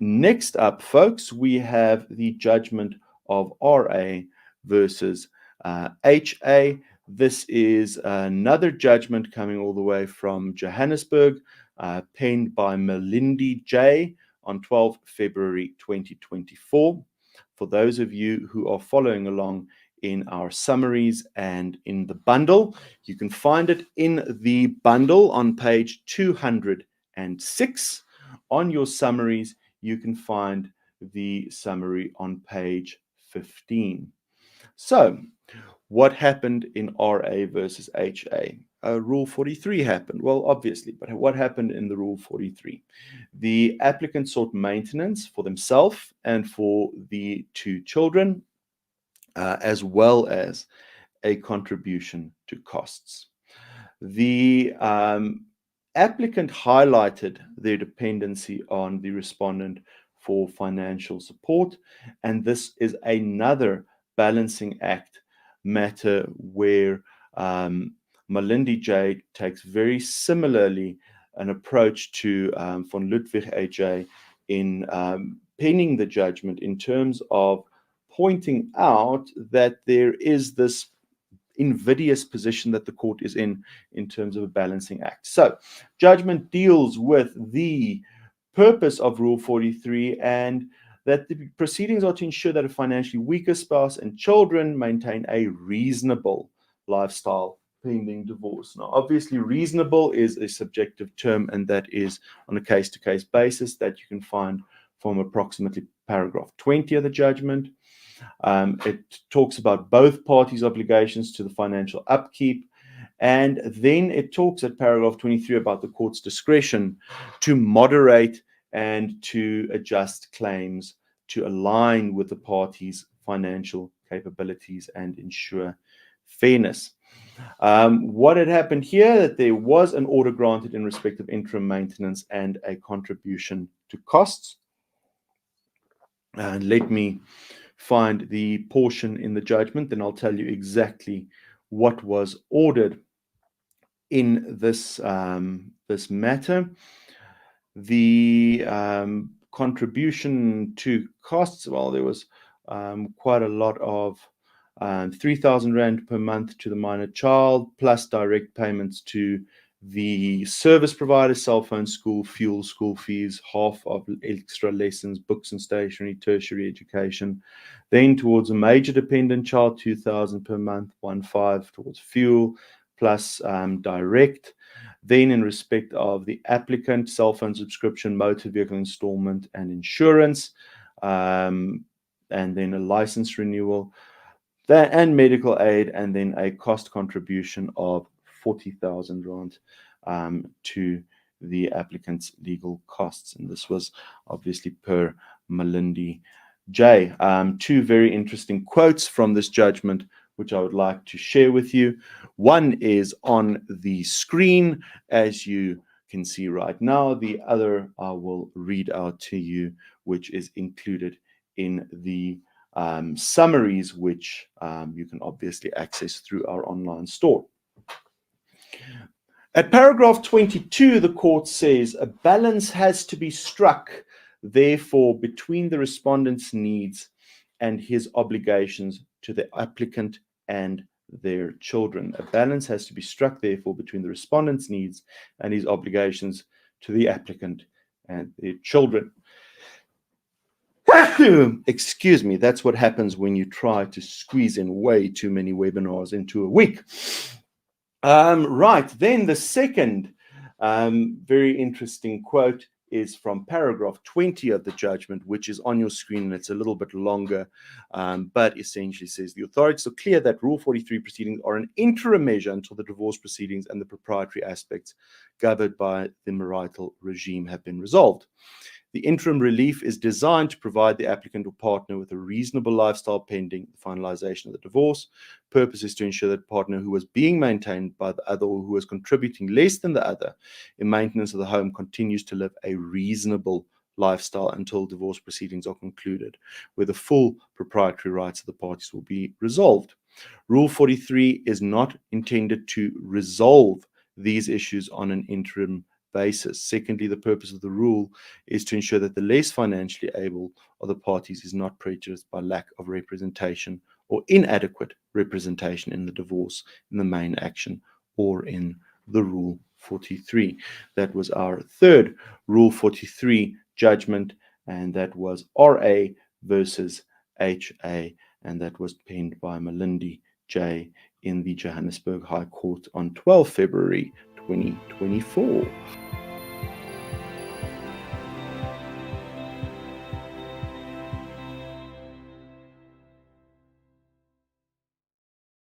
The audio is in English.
Next up, folks, we have the judgment of RA versus HA. This is another judgment coming all the way from Johannesburg, penned by Melindy J. on 12 February 2024. For those of you who are following along in our summaries and in the bundle, you can find it in the bundle on page 206. On your summaries, you can find the summary on page 15. So, what happened in RA versus HA? Rule 43 happened. Well, obviously, but what happened in the Rule 43? The applicant sought maintenance for themselves and for the two children, as well as a contribution to costs. The applicant highlighted their dependency on the respondent for financial support, and this is another balancing act matter where Melindy J. takes very similarly an approach to von Ludwig AJ in penning the judgment in terms of pointing out that there is this invidious position that the court is in terms of a balancing act. So, judgment deals with the purpose of Rule 43 and that the proceedings are to ensure that a financially weaker spouse and children maintain a reasonable lifestyle pending divorce. Now, obviously, reasonable is a subjective term, and that is on a case-to-case basis that you can find from approximately paragraph 20 of the judgment. It talks about both parties' obligations to the financial upkeep, and then it talks at paragraph 23 about the court's discretion to moderate and to adjust claims to align with the parties' financial capabilities and ensure fairness. What had happened here, that there was an order granted in respect of interim maintenance and a contribution to costs. And let me find the portion in the judgment, then I'll tell you exactly what was ordered in this this matter. The contribution to costs, well, there was quite a lot of 3,000 Rand per month to the minor child, plus direct payments to the service provider, cell phone, school, fuel, school fees, half of extra lessons, books and stationery, tertiary education. Then towards a major dependent child, 2,000 per month, 1,500 towards fuel, plus direct. Then in respect of the applicant, cell phone subscription, motor vehicle installment and insurance, and then a license renewal, and medical aid, and then a cost contribution of 40,000 Rand to the applicant's legal costs. And this was obviously per Melindy J. Two very interesting quotes from this judgment, which I would like to share with you. One is on the screen, as you can see right now. The other I will read out to you, which is included in the summaries, which you can obviously access through our online store. At paragraph 22, the court says a balance has to be struck, therefore, between the respondent's needs and his obligations to the applicant and their children. A balance has to be struck, therefore, between the respondent's needs and his obligations to the applicant and their children. Excuse me, that's what happens when you try to squeeze in way too many webinars into a week. Right, then the second very interesting quote is from paragraph 20 of the judgment, which is on your screen, and it's a little bit longer, but essentially says the authorities are clear that Rule 43 proceedings are an interim measure until the divorce proceedings and the proprietary aspects governed by the marital regime have been resolved. The interim relief is designed to provide the applicant or partner with a reasonable lifestyle pending the finalization of the divorce. Purpose is to ensure that the partner who was being maintained by the other or who was contributing less than the other in maintenance of the home continues to live a reasonable lifestyle until divorce proceedings are concluded, where the full proprietary rights of the parties will be resolved. Rule 43 is not intended to resolve these issues on an interim basis. Secondly, the purpose of the rule is to ensure that the less financially able of the parties is not prejudiced by lack of representation or inadequate representation in the divorce, in the main action, or in the Rule 43. That was our third Rule 43 judgment, and that was RA versus HA, and that was penned by Malindi J in the Johannesburg High Court on 12 February 2024.